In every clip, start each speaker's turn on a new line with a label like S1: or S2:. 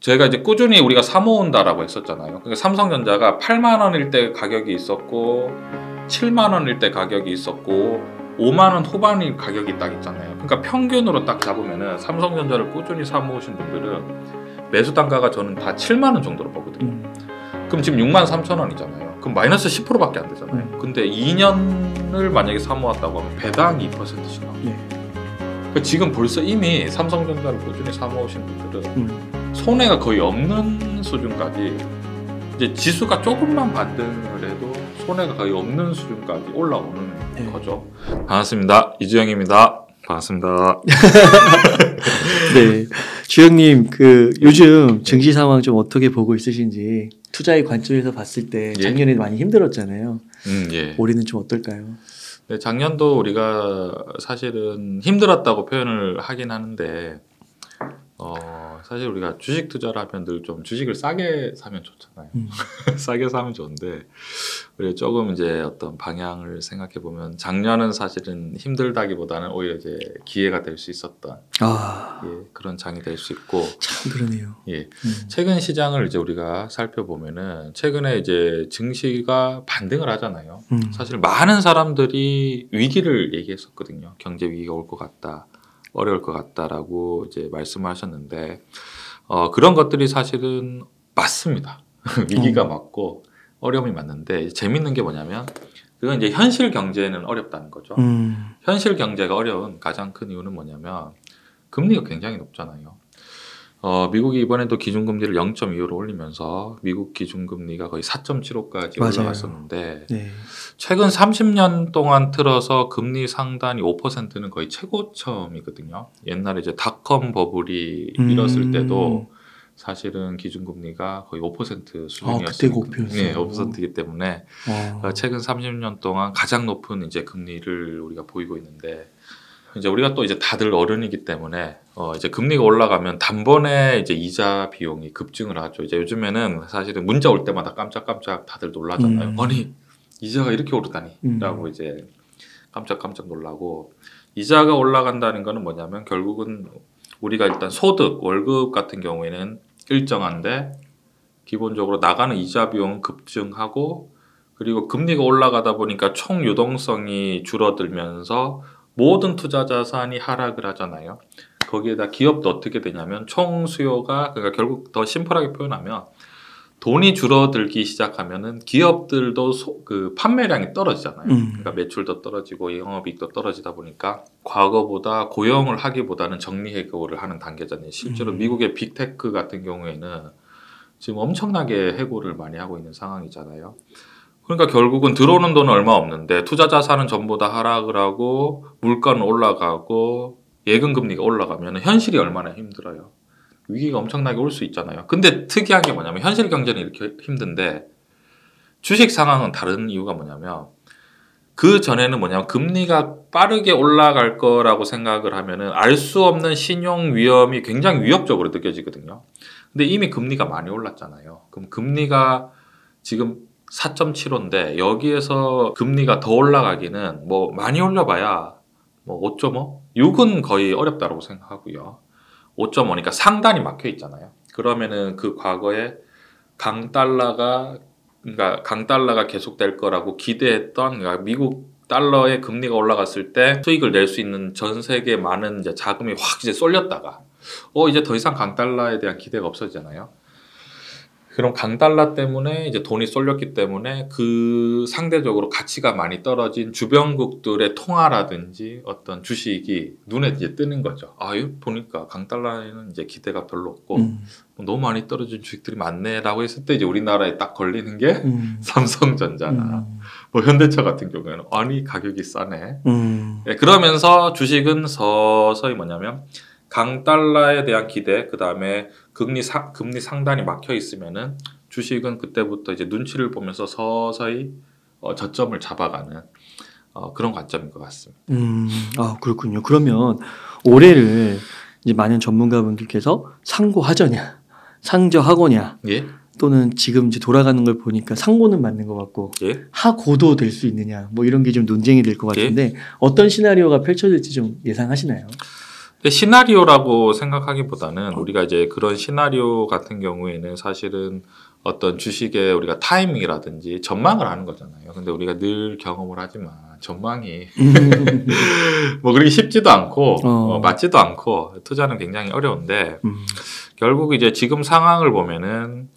S1: 제가 이제 꾸준히 우리가 사모은다라고 했었잖아요. 그러니까 삼성전자가 8만 원일 때 가격이 있었고 7만 원일 때 가격이 있었고 5만 원 후반일 가격이 딱 있잖아요. 그러니까 평균으로 딱 잡으면은 삼성전자를 꾸준히 사모으신 분들은 매수 단가가 저는 다 7만 원 정도로 보거든요. 그럼 지금 6만 3천 원이잖아요. 그럼 마이너스 10%밖에 안 되잖아요. 근데 2년을 만약에 사모았다고 하면 배당 2%씩 나와요. 그러니까 지금 벌써 이미 삼성전자를 꾸준히 사모으신 분들은 손해가 거의 없는 수준까지, 이제 지수가 조금만 반등을 해도 손해가 거의 없는 수준까지 올라오는 거죠. 반갑습니다. 이주영입니다. 반갑습니다.
S2: 네, 주영님 요즘 증시 상황 좀 어떻게 보고 있으신지, 투자의 관점에서 봤을 때 작년에 많이 힘들었잖아요. 올해는 좀 어떨까요?
S1: 네, 작년도 우리가 사실은 힘들었다고 표현을 하긴 하는데 사실 우리가 주식 투자를 하면 늘 좀 주식을 싸게 사면 좋잖아요. 싸게 사면 좋은데 우리 조금 이제 어떤 방향을 생각해 보면 작년은 사실은 힘들다기보다는 오히려 이제 기회가 될 수 있었던 그런 장이 될 수 있고.
S2: 참 그러네요.
S1: 최근 시장을 이제 우리가 살펴보면은 최근에 이제 증시가 반등을 하잖아요. 사실 많은 사람들이 위기를 얘기했었거든요. 경제 위기가 올 것 같다. 어려울 것 같다라고 이제 말씀하셨는데 그런 것들이 사실은 맞습니다. 위기가 맞고 어려움이 맞는데 재밌는 게 뭐냐면 그건 이제 현실 경제는 어렵다는 거죠. 현실 경제가 어려운 가장 큰 이유는 뭐냐면 금리가 굉장히 높잖아요. 미국이 이번에도 기준금리를 0.25로 올리면서 미국 기준금리가 거의 4.75까지 올라갔었는데 최근 30년 동안 틀어서 금리 상단이 5%는 거의 최고점이거든요. 옛날에 이제 닷컴 버블이 일었을 때도 사실은 기준금리가 거의 5% 수준이었어요.
S2: 그때 목표였어요.
S1: 네, 5%이기 때문에 최근 30년 동안 가장 높은 이제 금리를 우리가 보이고 있는데, 이제 우리가 또 이제 다들 어른이기 때문에 이제 금리가 올라가면 단번에 이제 이자 비용이 급증을 하죠. 이제 요즘에는 사실은 문자 올 때마다 깜짝깜짝 다들 놀라잖아요. 아니 이자가 이렇게 오르다니라고 이제 깜짝깜짝 놀라고. 이자가 올라간다는 거는 뭐냐면 결국은 우리가 일단 소득, 월급 같은 경우에는 일정한데 기본적으로 나가는 이자 비용은 급증하고, 그리고 금리가 올라가다 보니까 총 유동성이 줄어들면서 모든 투자 자산이 하락을 하잖아요. 거기에다 기업도 어떻게 되냐면 총 수요가, 그러니까 결국 더 심플하게 표현하면 돈이 줄어들기 시작하면은 기업들도 그 판매량이 떨어지잖아요. 그러니까 매출도 떨어지고 영업이익도 떨어지다 보니까 과거보다 고용을 하기보다는 정리해고를 하는 단계잖아요. 실제로 미국의 빅테크 같은 경우에는 지금 엄청나게 해고를 많이 하고 있는 상황이잖아요. 그러니까 결국은 들어오는 돈은 얼마 없는데 투자 자산은 전부 다 하락을 하고 물가는 올라가고 예금 금리가 올라가면 현실이 얼마나 힘들어요. 위기가 엄청나게 올 수 있잖아요. 근데 특이한 게 뭐냐면 현실 경제는 이렇게 힘든데 주식 상황은 다른 이유가 뭐냐면 그 전에는 뭐냐면 금리가 빠르게 올라갈 거라고 생각을 하면은 알 수 없는 신용 위험이 굉장히 위협적으로 느껴지거든요. 근데 이미 금리가 많이 올랐잖아요. 그럼 금리가 지금 4.75인데 여기에서 금리가 더 올라가기는 뭐 많이 올려봐야 뭐 5.5? 6은 거의 어렵다고 생각하고요. 5.5니까 상단이 막혀 있잖아요. 그러면은 그 과거에 강달러가 계속될 거라고 기대했던, 그러니까 미국 달러의 금리가 올라갔을 때 수익을 낼 수 있는 전 세계 많은 이제 자금이 확 이제 쏠렸다가 이제 더 이상 강달러에 대한 기대가 없어지잖아요. 그럼 강달러 때문에 이제 돈이 쏠렸기 때문에 그 상대적으로 가치가 많이 떨어진 주변국들의 통화라든지 어떤 주식이 눈에 이제 뜨는 거죠. 이거 보니까 강달러에는 이제 기대가 별로 없고 너무 많이 떨어진 주식들이 많네라고 했을 때 이제 우리나라에 딱 걸리는 게 삼성전자나 뭐 현대차 같은 경우에는 아니 가격이 싸네. 네, 그러면서 주식은 서서히 뭐냐면 강달러에 대한 기대, 그 다음에 금리 상단이 막혀 있으면은 주식은 그때부터 이제 눈치를 보면서 서서히 저점을 잡아가는 그런 관점인 것 같습니다.
S2: 그렇군요. 그러면 올해를 이제 많은 전문가분들께서 상고하저냐, 상저하고냐, 또는 지금 이제 돌아가는 걸 보니까 상고는 맞는 것 같고 하고도 될 수 있느냐, 뭐 이런 게 좀 논쟁이 될 것 같은데 어떤 시나리오가 펼쳐질지 좀 예상하시나요?
S1: 시나리오라고 생각하기보다는 우리가 이제 그런 시나리오 같은 경우에는 사실은 어떤 주식의 우리가 타이밍이라든지 전망을 하는 거잖아요. 근데 우리가 늘 경험을 하지만 전망이 뭐 그렇게 쉽지도 않고 맞지도 않고 투자는 굉장히 어려운데 결국 이제 지금 상황을 보면은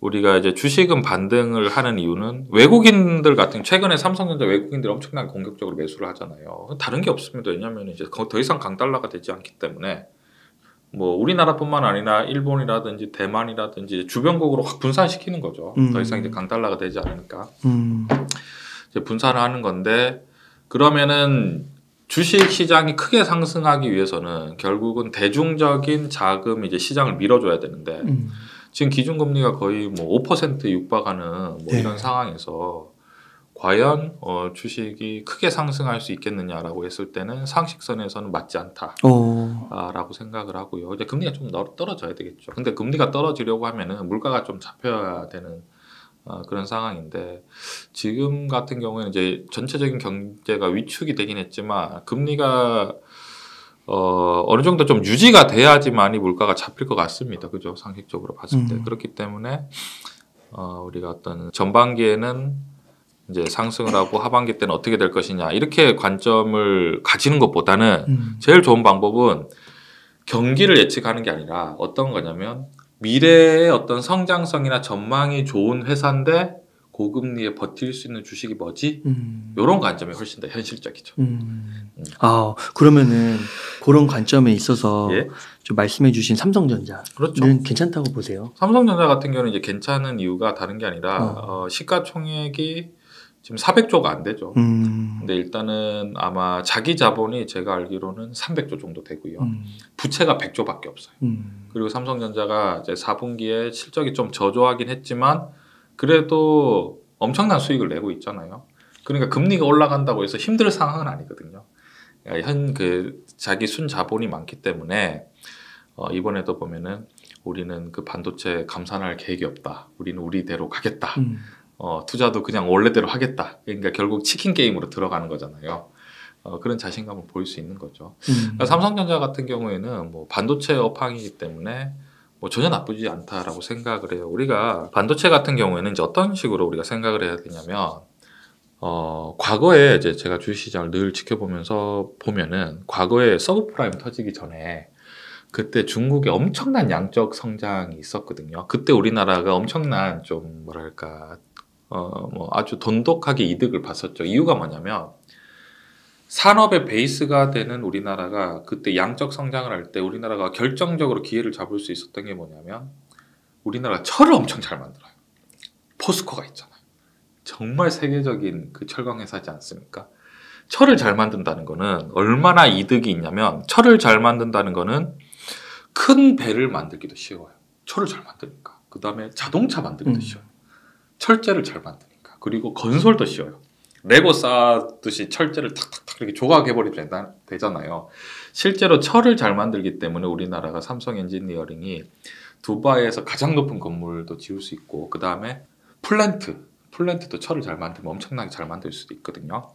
S1: 우리가 이제 주식은 반등을 하는 이유는 외국인들 같은 최근에 삼성전자 외국인들이 엄청나게 공격적으로 매수를 하잖아요. 다른 게 없습니다. 왜냐하면 이제 더 이상 강달러가 되지 않기 때문에 뭐 우리나라뿐만 아니라 일본이라든지 대만이라든지 주변국으로 확 분산시키는 거죠. 더 이상 이제 강달러가 되지 않으니까 이제 분산을 하는 건데 그러면은 주식 시장이 크게 상승하기 위해서는 결국은 대중적인 자금 이제 시장을 밀어줘야 되는데. 지금 기준금리가 거의 뭐 5% 육박하는 뭐
S2: 네.
S1: 이런 상황에서 과연 주식이 크게 상승할 수 있겠느냐라고 했을 때는 상식선에서는 맞지 않다라고 생각을 하고요. 이제 금리가 좀 떨어져야 되겠죠. 근데 금리가 떨어지려고 하면은 물가가 좀 잡혀야 되는 그런 상황인데 지금 같은 경우에는 이제 전체적인 경제가 위축이 되긴 했지만 금리가 어느 정도 좀 유지가 돼야지만이 물가가 잡힐 것 같습니다. 그죠? 상식적으로 봤을 때. 그렇기 때문에, 우리가 어떤 전반기에는 이제 상승을 하고 하반기 때는 어떻게 될 것이냐. 이렇게 관점을 가지는 것보다는 제일 좋은 방법은 경기를 예측하는 게 아니라 어떤 거냐면 미래의 어떤 성장성이나 전망이 좋은 회사인데 고금리에 버틸 수 있는 주식이 뭐지? 이런 관점이 훨씬 더 현실적이죠.
S2: 그러면은 그런 관점에 있어서
S1: 예?
S2: 좀 말씀해주신 삼성전자는
S1: 그렇죠.
S2: 괜찮다고 보세요?
S1: 삼성전자 같은 경우는 이제 괜찮은 이유가 다른 게 아니라 시가총액이 지금 400조가 안 되죠. 근데 일단은 아마 자기 자본이 제가 알기로는 300조 정도 되고요. 부채가 100조밖에 없어요. 그리고 삼성전자가 이제 4분기에 실적이 좀 저조하긴 했지만 그래도 엄청난 수익을 내고 있잖아요. 그러니까 금리가 올라간다고 해서 힘들 상황은 아니거든요. 자기 순 자본이 많기 때문에 이번에도 보면은 우리는 그 반도체 감산할 계획이 없다. 우리는 우리대로 가겠다. 투자도 그냥 원래대로 하겠다. 그러니까 결국 치킨 게임으로 들어가는 거잖아요. 그런 자신감을 보일 수 있는 거죠. 그러니까 삼성전자 같은 경우에는 뭐 반도체 업황이기 때문에 뭐 전혀 나쁘지 않다라고 생각을 해요. 우리가 반도체 같은 경우에는 이제 어떤 식으로 우리가 생각을 해야 되냐면 과거에 이제 제가 주식시장을 늘 지켜보면서 보면은 과거에 서브프라임 터지기 전에 그때 중국에 엄청난 양적 성장이 있었거든요. 그때 우리나라가 엄청난 좀 뭐랄까 뭐 아주 돈독하게 이득을 봤었죠. 이유가 뭐냐면 산업의 베이스가 되는 우리나라가 그때 양적 성장을 할 때 우리나라가 결정적으로 기회를 잡을 수 있었던 게 뭐냐면 우리나라가 철을 엄청 잘 만들어요. 포스코가 있잖아요. 정말 세계적인 그 철강 회사지 않습니까? 철을 잘 만든다는 거는 얼마나 이득이 있냐면 철을 잘 만든다는 거는 큰 배를 만들기도 쉬워요. 철을 잘 만드니까. 그 다음에 자동차 만들기도 쉬워요. 철제를 잘 만드니까. 그리고 건설도 쉬워요. 레고 쌓듯이 철제를 탁탁탁 이렇게 조각해버리면 되잖아요. 실제로 철을 잘 만들기 때문에 우리나라가 삼성 엔지니어링이 두바이에서 가장 높은 건물도 지을 수 있고 그 다음에 플랜트도 철을 잘 만들면 엄청나게 잘 만들 수도 있거든요.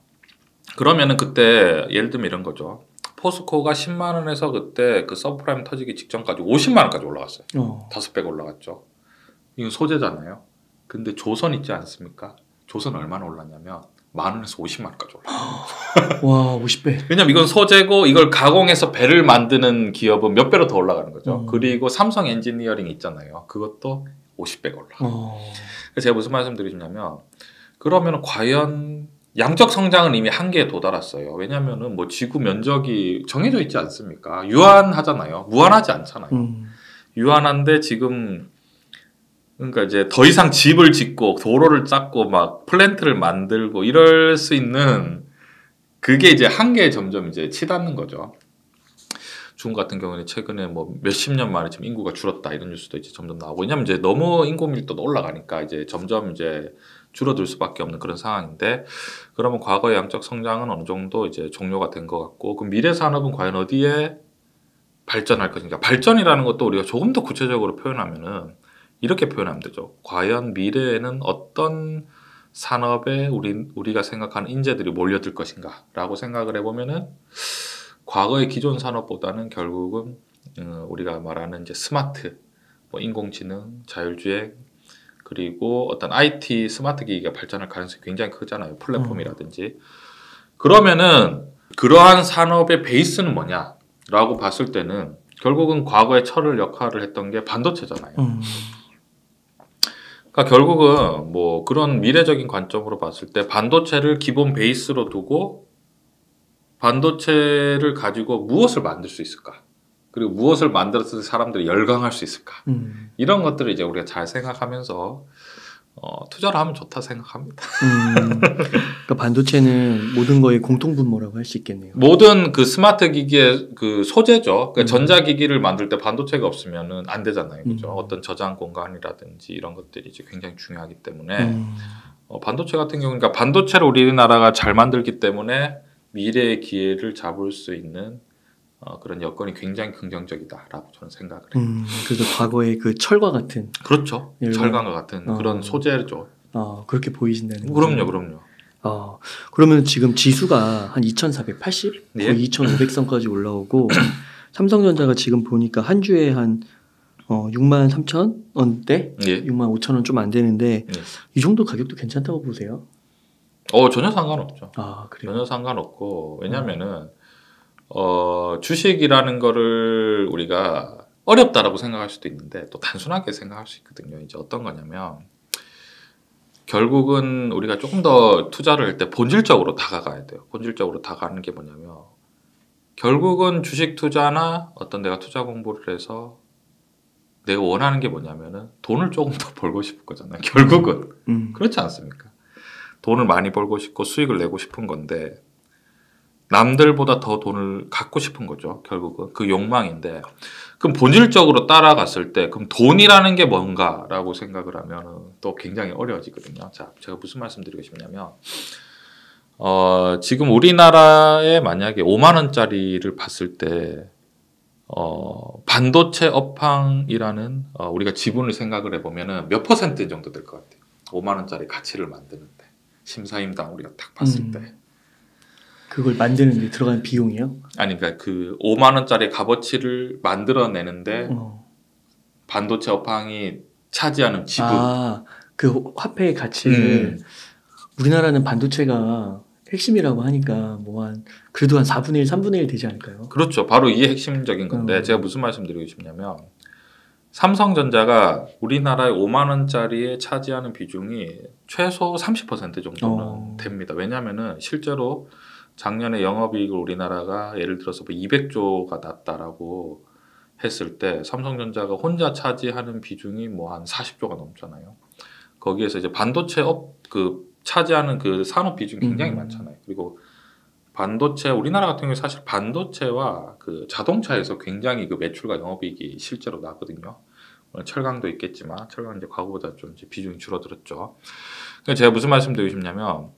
S1: 그러면은 그때 예를 들면 이런 거죠. 포스코가 10만 원에서 그때 그 서브프라임 터지기 직전까지 50만 원까지 올라갔어요. 5배 올라갔죠. 이건 소재잖아요. 근데 조선 있지 않습니까? 조선 얼마나 올랐냐면 10,000원에서 50만 원까지 올라갔어요.
S2: 와, 50배.
S1: 왜냐면 이건 소재고 이걸 가공해서 배를 만드는 기업은 몇 배로 더 올라가는 거죠. 그리고 삼성 엔지니어링 있잖아요. 그것도 50배가 올라가요. 그래서 제가 무슨 말씀 드리냐면 그러면 과연 양적 성장은 이미 한계에 도달했어요. 왜냐면은 뭐 지구 면적이 정해져 있지 않습니까? 유한하잖아요. 무한하지 않잖아요. 유한한데 지금 그러니까 이제 더 이상 집을 짓고 도로를 쌓고 막 플랜트를 만들고 이럴 수 있는 그게 이제 한계에 점점 이제 치닫는 거죠. 중국 같은 경우는 최근에 뭐 몇십 년 만에 지금 인구가 줄었다 이런 뉴스도 이제 점점 나오고 왜냐면 이제 너무 인구 밀도도 올라가니까 이제 점점 이제 줄어들 수밖에 없는 그런 상황인데 그러면 과거의 양적 성장은 어느 정도 이제 종료가 된 것 같고 그럼 미래 산업은 과연 어디에 발전할 것인가? 발전이라는 것도 우리가 조금 더 구체적으로 표현하면은 이렇게 표현하면 되죠. 과연 미래에는 어떤 산업에 우리가 생각하는 인재들이 몰려들 것인가? 라고 생각을 해보면은 과거의 기존 산업보다는 결국은 우리가 말하는 이제 스마트, 뭐 인공지능, 자율주행 그리고 어떤 IT 스마트 기기가 발전할 가능성이 굉장히 크잖아요. 플랫폼이라든지. 그러면은 그러한 산업의 베이스는 뭐냐라고 봤을 때는 결국은 과거에 철을 역할을 했던 게 반도체잖아요. 그러니까 결국은 뭐 그런 미래적인 관점으로 봤을 때 반도체를 기본 베이스로 두고 반도체를 가지고 무엇을 만들 수 있을까? 그리고 무엇을 만들었을 때 사람들이 열광할 수 있을까? 이런 것들을 이제 우리가 잘 생각하면서 투자를 하면 좋다 생각합니다.
S2: 그러니까 반도체는 모든 거의 공통분모라고 할 수 있겠네요.
S1: 모든 그 스마트 기기의 그 소재죠. 그러니까 전자기기를 만들 때 반도체가 없으면은 안 되잖아요. 그죠? 어떤 저장 공간이라든지 이런 것들이 이제 굉장히 중요하기 때문에 반도체 같은 경우는 그러니까 반도체를 우리나라가 잘 만들기 때문에 미래의 기회를 잡을 수 있는 그런 여건이 굉장히 긍정적이다라고 저는 생각을 해요.
S2: 그래서 과거의 그 철과 같은
S1: 그렇죠. 철강과 같은 그런 소재죠.
S2: 그렇게 보이신다는
S1: 거죠.
S2: 그럼요.
S1: 그럼요.
S2: 그러면 지금 지수가 한 2480?
S1: 예?
S2: 거의 2500선까지 올라오고 삼성전자가 지금 보니까 한 주에 한 63,000원대?
S1: 예?
S2: 65,000원 좀 안 되는데
S1: 예.
S2: 이 정도 가격도 괜찮다고 보세요?
S1: 전혀 상관없죠.
S2: 그래요?
S1: 전혀 상관없고 왜냐면은 주식이라는 거를 우리가 어렵다라고 생각할 수도 있는데 또 단순하게 생각할 수 있거든요. 이제 어떤 거냐면 결국은 우리가 조금 더 투자를 할 때 본질적으로 다가가야 돼요. 본질적으로 다가가는 게 뭐냐면 결국은 주식 투자나 어떤 내가 투자 공부를 해서 내가 원하는 게 뭐냐면은 돈을 조금 더 벌고 싶을 거잖아요. 결국은 그렇지 않습니까? 돈을 많이 벌고 싶고 수익을 내고 싶은 건데 남들보다 더 돈을 갖고 싶은 거죠. 결국은 그 욕망인데 그럼 본질적으로 따라갔을 때 그럼 돈이라는 게 뭔가라고 생각을 하면 또 굉장히 어려워지거든요. 자, 제가 무슨 말씀드리고 싶냐면 지금 우리나라에 만약에 5만 원짜리를 봤을 때 반도체 업황이라는 우리가 지분을 생각을 해보면은 몇 퍼센트 정도 될 것 같아요. 5만 원짜리 가치를 만드는데 심사임당 우리가 딱 봤을 때
S2: 그걸 만드는 데 들어가는 비용이요?
S1: 아니 그러니까 그 5만 원짜리 값어치를 만들어내는데 반도체 업황이 차지하는 지분
S2: 그 화폐의 가치를 우리나라는 반도체가 핵심이라고 하니까 그래도 한 4분의 1, 3분의 1 되지 않을까요?
S1: 그렇죠. 바로 이게 핵심적인 건데 제가 무슨 말씀드리고 싶냐면 삼성전자가 우리나라의 5만 원짜리에 차지하는 비중이 최소 30% 정도는 됩니다. 왜냐하면은 실제로 작년에 영업이익을 우리나라가 예를 들어서 200조가 났다라고 했을 때 삼성전자가 혼자 차지하는 비중이 한 40조가 넘잖아요. 거기에서 이제 반도체 차지하는 그 산업 비중이 굉장히 많잖아요. 그리고 반도체 우리나라 같은 경우에 사실 반도체와 그 자동차에서 굉장히 그 매출과 영업이익이 실제로 나거든요. 철강도 있겠지만 철강 이제 과거보다 좀 이제 비중이 줄어들었죠. 그러니까 제가 무슨 말씀드리고 싶냐면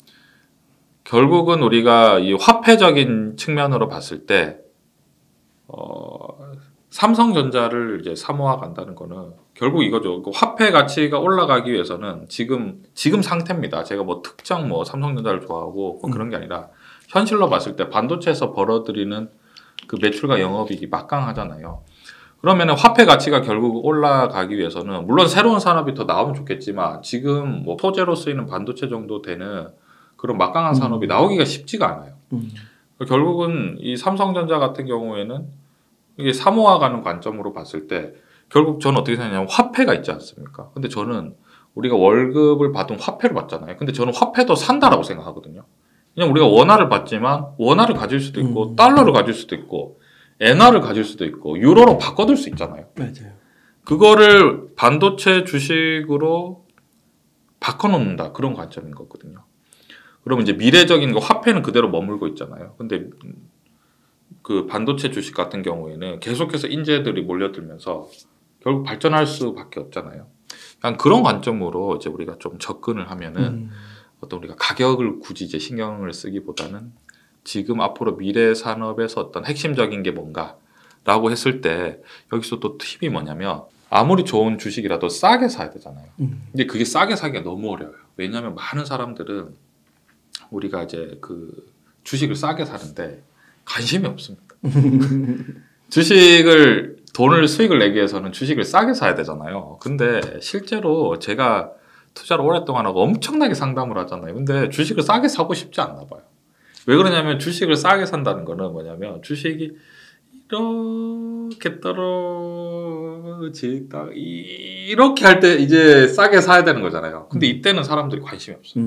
S1: 결국은 우리가 이 화폐적인 측면으로 봤을 때 삼성전자를 이제 사모아 간다는 거는 결국 이거죠. 그 화폐 가치가 올라가기 위해서는 지금 상태입니다. 제가 특정 삼성전자를 좋아하고 그런 게 아니라 현실로 봤을 때 반도체에서 벌어들이는 그 매출과 영업이익이 막강하잖아요. 그러면 화폐 가치가 결국 올라가기 위해서는 물론 새로운 산업이 더 나오면 좋겠지만 지금 소재로 쓰이는 반도체 정도 되는 그런 막강한 산업이 나오기가 쉽지가 않아요. 결국은 이 삼성전자 같은 경우에는 이게 사모아가는 관점으로 봤을 때 결국 저는 어떻게 생각하냐면 화폐가 있지 않습니까? 근데 저는 우리가 월급을 받으면 화폐를 받잖아요. 근데 저는 화폐도 산다라고 생각하거든요. 그냥 우리가 원화를 받지만 원화를 가질 수도 있고 달러를 가질 수도 있고 엔화를 가질 수도 있고 유로로 바꿔둘 수 있잖아요.
S2: 맞아요.
S1: 그거를 반도체 주식으로 바꿔놓는다 그런 관점인 거거든요. 그러면 이제 미래적인 화폐는 그대로 머물고 있잖아요. 근데 그 반도체 주식 같은 경우에는 계속해서 인재들이 몰려들면서 결국 발전할 수밖에 없잖아요. 그런 관점으로 이제 우리가 좀 접근을 하면은 어떤 우리가 가격을 굳이 이제 신경을 쓰기보다는 지금 앞으로 미래 산업에서 어떤 핵심적인 게 뭔가라고 했을 때 여기서 또 팁이 뭐냐면 아무리 좋은 주식이라도 싸게 사야 되잖아요. 근데 그게 싸게 사기가 너무 어려워요. 왜냐하면 많은 사람들은 우리가 이제 그 주식을 싸게 사는데 관심이 없습니다. 주식을 돈을 수익을 내기 위해서는 주식을 싸게 사야 되잖아요. 근데 실제로 제가 투자를 오랫동안 하고 엄청나게 상담을 하잖아요. 근데 주식을 싸게 사고 싶지 않나 봐요. 왜 그러냐면 주식을 싸게 산다는 거는 뭐냐면 주식이 이렇게 떨어지다 이렇게 할 때 이제 싸게 사야 되는 거잖아요. 근데 이때는 사람들이 관심이 없어요.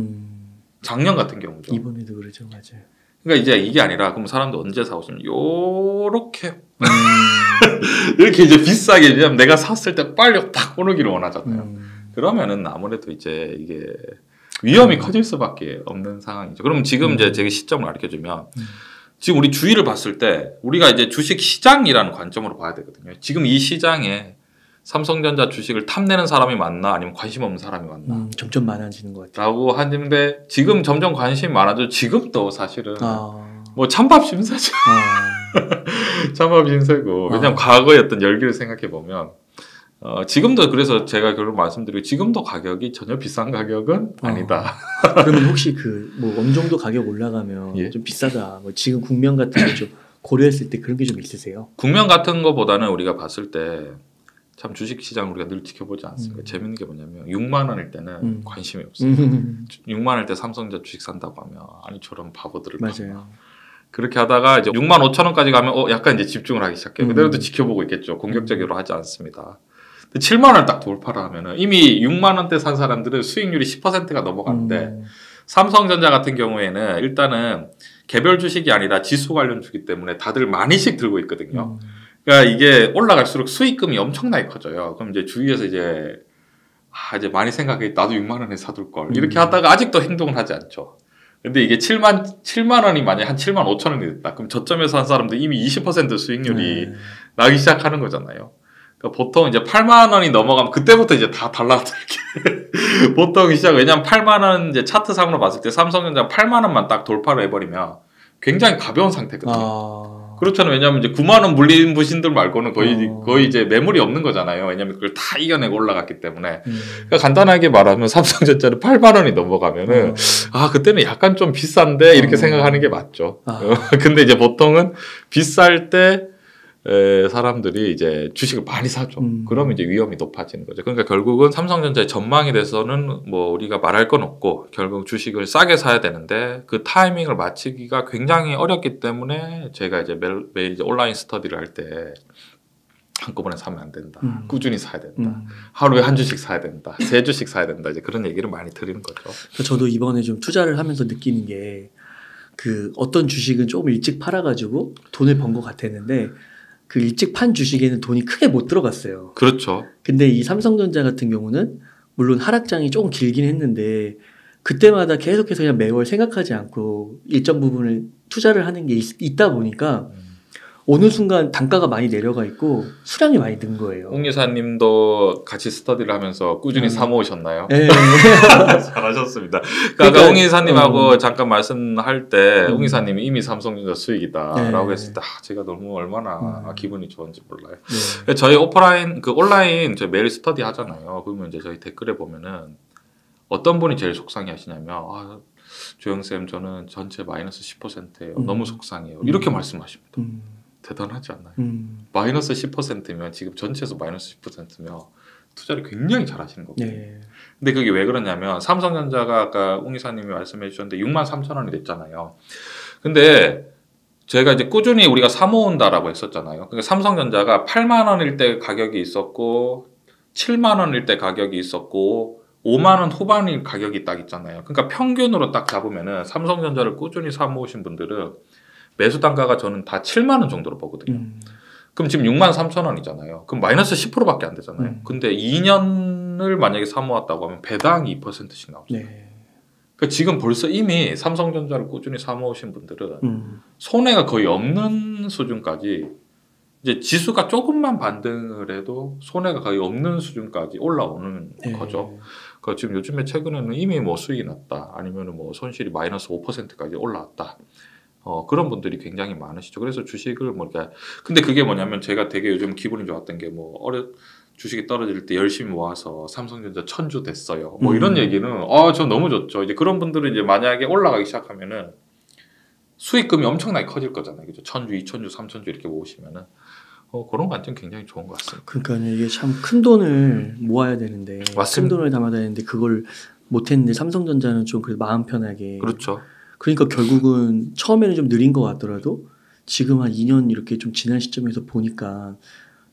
S1: 작년 같은 경우죠.
S2: 이번에도 그러죠, 맞아요.
S1: 그러니까 이제 이게 아니라 그럼 사람들 언제 사고 싶냐? 요렇게 이렇게 이제 비싸게 왜냐면 내가 샀을 때 빨리 딱 오르기를 원하잖아요. 그러면은 아무래도 이제 이게 위험이 커질 수밖에 없는 상황이죠. 그럼 지금 이제 제 시점을 가르쳐주면 지금 우리 주위를 봤을 때 우리가 이제 주식 시장이라는 관점으로 봐야 되거든요. 지금 이 시장에 삼성전자 주식을 탐내는 사람이 많나 아니면 관심 없는 사람이 많나
S2: 점점 많아지는 것 같아요.
S1: 라고 하는데 지금 점점 관심이 많아져. 지금도 사실은 뭐 찬밥 신세죠. 찬밥 신세고 왜냐면 과거의 어떤 열기를 생각해 보면 지금도 그래서 제가 결국 말씀드리고 지금도 가격이 전혀 비싼 가격은 아니다.
S2: 그러면 혹시 그 뭐 어느 정도 가격 올라가면
S1: 예?
S2: 좀 비싸다. 뭐 지금 국면 같은 거 좀 고려했을 때 그런 게 좀 있으세요?
S1: 국면 같은 거보다는 우리가 봤을 때 참 주식 시장 우리가 늘 지켜보지 않습니까? 재밌는 게 뭐냐면 6만 원일 때는 관심이 없어요. 6만 원일 때 삼성전자 주식 산다고 하면 아니 저런 바보들을
S2: 맞아요.
S1: 그렇게 하다가 이제 6만 5천 원까지 가면 약간 이제 집중을 하기 시작해요. 그대로도 지켜보고 있겠죠. 공격적으로 하지 않습니다. 7만 원을 딱 돌파를 하면은 이미 6만 원대 산 사람들은 수익률이 10%가 넘어가는데 삼성전자 같은 경우에는 일단은 개별 주식이 아니라 지수 관련 주기 때문에 다들 많이씩 들고 있거든요. 그러니까 이게 올라갈수록 수익금이 엄청나게 커져요. 그럼 이제 주위에서 이제 많이 생각해 나도 6만 원에 사둘 걸 이렇게 하다가 아직도 행동을 하지 않죠. 근데 이게 7만 원이 만약에 한 7만 5천 원이 됐다. 그럼 저점에서 한 사람들 이미 20% 수익률이 나기 시작하는 거잖아요. 그러니까 보통 이제 8만 원이 넘어가면 그때부터 이제 다 달라들게 보통 시작. 왜냐면 8만 원 이제 차트상으로 봤을 때 삼성전자 8만 원만 딱 돌파를 해버리면 굉장히 가벼운 상태거든요. 그렇잖아요. 왜냐면 이제 9만 원 물린 부신들 말고는 거의 이제 매물이 없는 거잖아요. 왜냐면 그걸 다 이겨내고 올라갔기 때문에. 그러니까 간단하게 말하면 삼성전자는 8만 원이 넘어가면은 그때는 약간 좀 비싼데 이렇게 생각하는 게 맞죠. 근데 이제 보통은 비쌀 때 사람들이 이제 주식을 많이 사죠. 그러면 이제 위험이 높아지는 거죠. 그러니까 결국은 삼성전자의 전망에 대해서는 뭐 우리가 말할 건 없고 결국 주식을 싸게 사야 되는데 그 타이밍을 맞추기가 굉장히 어렵기 때문에 제가 이제 매일 이제 온라인 스터디를 할 때 한꺼번에 사면 안 된다. 꾸준히 사야 된다. 하루에 한 주씩 사야 된다. 3주씩 사야 된다. 이제 그런 얘기를 많이 드리는 거죠.
S2: 저도 이번에 좀 투자를 하면서 느끼는 게 그 어떤 주식은 조금 일찍 팔아가지고 돈을 번 것 같았는데 그 일찍 판 주식에는 돈이 크게 못 들어갔어요.
S1: 그렇죠.
S2: 근데 이 삼성전자 같은 경우는 물론 하락장이 조금 길긴 했는데 그때마다 계속해서 그냥 매월 생각하지 않고 일정 부분을 투자를 하는 게 있다 보니까 어느 순간 단가가 많이 내려가 있고 수량이 많이 는 거예요.
S1: 홍 여사님도 같이 스터디를 하면서 꾸준히 사 모으셨나요?
S2: 네.
S1: 잘하셨습니다. 그러니까 홍 여사님하고 잠깐 말씀할 때 홍 여사님이 이미 삼성전자 수익이다라고 했을 때 제가 너무 얼마나 기분이 좋은지 몰라요. 저희 오프라인 온라인 저희 매일 스터디 하잖아요. 그러면 이제 저희 댓글에 보면은 어떤 분이 제일 속상해 하시냐면 조영쌤 저는 전체 마이너스 10%예요. 너무 속상해요. 이렇게 말씀하십니다. 대단하지 않나요? 마이너스 10%면 지금 전체에서 마이너스 10%면 투자를 굉장히 잘 하시는 거거든요. 근데 그게 왜 그러냐면 삼성전자가 아까 웅 이사님이 말씀해 주셨는데 6만 3천 원이 됐잖아요. 근데 제가 이제 꾸준히 우리가 사 모은다라고 했었잖아요. 그러니까 삼성전자가 8만 원일 때 가격이 있었고 7만 원일 때 가격이 있었고 5만 원 후반일 가격이 딱 있잖아요. 그러니까 평균으로 딱 잡으면은 삼성전자를 꾸준히 사 모으신 분들은 매수 단가가 저는 다 7만 원 정도로 보거든요. 그럼 지금 6만 3천 원이잖아요. 그럼 마이너스 10%밖에 안 되잖아요. 근데 2년을 만약에 사 모았다고 하면 배당 2%씩 나오죠. 그러니까 지금 벌써 이미 삼성전자를 꾸준히 사 모으신 분들은 손해가 거의 없는 수준까지 이제 지수가 조금만 반등을 해도 손해가 거의 없는 수준까지 올라오는 거죠. 그러니까 지금 요즘에 최근에는 이미 뭐 수익이 났다. 아니면 뭐 손실이 마이너스 5%까지 올라왔다. 그런 분들이 굉장히 많으시죠. 그래서 주식을 근데 그게 뭐냐면 제가 되게 요즘 기분이 좋았던 게 주식이 떨어질 때 열심히 모아서 삼성전자 1000주 됐어요. 뭐 이런 얘기는 저 너무 좋죠. 이제 그런 분들은 이제 만약에 올라가기 시작하면은 수익금이 엄청나게 커질 거잖아요. 그죠? 1,000주, 2,000주, 3,000주 이렇게 모으시면은 그런 관점 굉장히 좋은 것 같습니다.
S2: 그러니까 이게 참 큰 돈을 모아야 되는데 큰 돈을 담아야 되는데 그걸 못했는데 삼성전자는 좀 그래도 마음 편하게.
S1: 그렇죠.
S2: 그러니까 결국은 처음에는 좀 느린 것 같더라도 지금 한 2년 이렇게 좀 지난 시점에서 보니까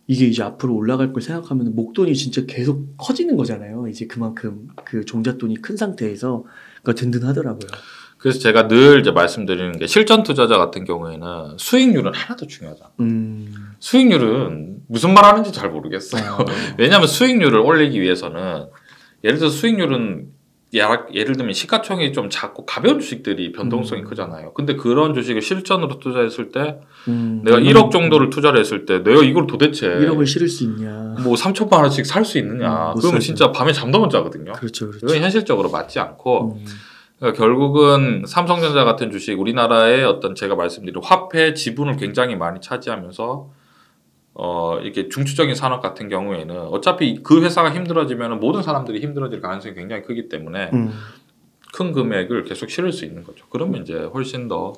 S2: 이게 이제 앞으로 올라갈 걸 생각하면 목돈이 진짜 계속 커지는 거잖아요. 이제 그만큼 그 종잣돈이 큰 상태에서 그러니까 든든하더라고요.
S1: 그래서 제가 늘 이제 말씀드리는 게 실전 투자자 같은 경우에는 수익률은 하나도 중요하지 않아요. 수익률은 무슨 말 하는지 잘 모르겠어요. 왜냐하면 수익률을 올리기 위해서는 예를 들어서 수익률은 예를 들면 시가총액이 좀 작고 가벼운 주식들이 변동성이 크잖아요. 근데 그런 주식을 실전으로 투자했을 때 내가 1억 정도를 투자를 했을 때 내가 이걸 도대체
S2: 1억을 실을 수 있냐,
S1: 뭐 3천만 원씩 살 수 있느냐, 그러면 진짜 밤에 잠도 못 자거든요.
S2: 그렇죠, 그렇죠.
S1: 이건 현실적으로 맞지 않고 그러니까 결국은 삼성전자 같은 주식, 우리나라의 어떤 제가 말씀드린 화폐 지분을 굉장히 많이 차지하면서 이렇게 중추적인 산업 같은 경우에는 어차피 그 회사가 힘들어지면 모든 사람들이 힘들어질 가능성이 굉장히 크기 때문에 큰 금액을 계속 실을 수 있는 거죠. 그러면 이제 훨씬 더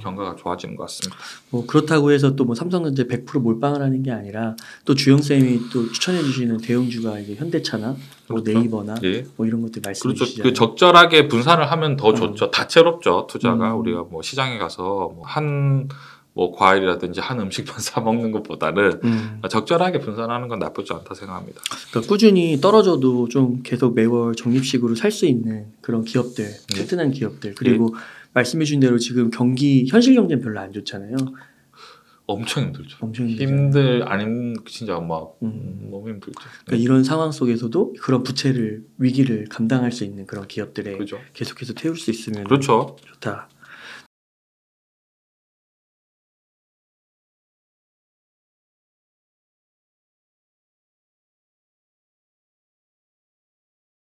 S1: 경과가 좋아지는 것 같습니다.
S2: 뭐 그렇다고 해서 또 뭐 삼성전자 100% 몰빵을 하는 게 아니라 또 주영 쌤이 또 추천해 주시는 대형주가 이게 현대차나 뭐
S1: 그렇죠.
S2: 네이버나
S1: 예.
S2: 뭐 이런 것들 말씀해
S1: 그렇죠.
S2: 주시잖아요.
S1: 그 적절하게 분산을 하면 더 좋죠. 다채롭죠. 투자가 우리가 뭐 시장에 가서 뭐 과일이라든지 한 음식만 사 먹는 것보다는 적절하게 분산하는 건 나쁘지 않다 생각합니다.
S2: 그러니까 꾸준히 떨어져도 좀 계속 매월 적립식으로 살 수 있는 그런 기업들, 튼튼한 기업들, 그리고 말씀해 주신 대로 지금 현실 경제는 별로 안 좋잖아요.
S1: 엄청 힘들죠.
S2: 엄청 힘들죠.
S1: 진짜 막 너무 힘들죠.
S2: 그러니까 이런 상황 속에서도 그런 위기를 감당할 수 있는 그런 기업들에
S1: 그렇죠.
S2: 계속해서 태울 수 있으면
S1: 그렇죠.
S2: 좋다.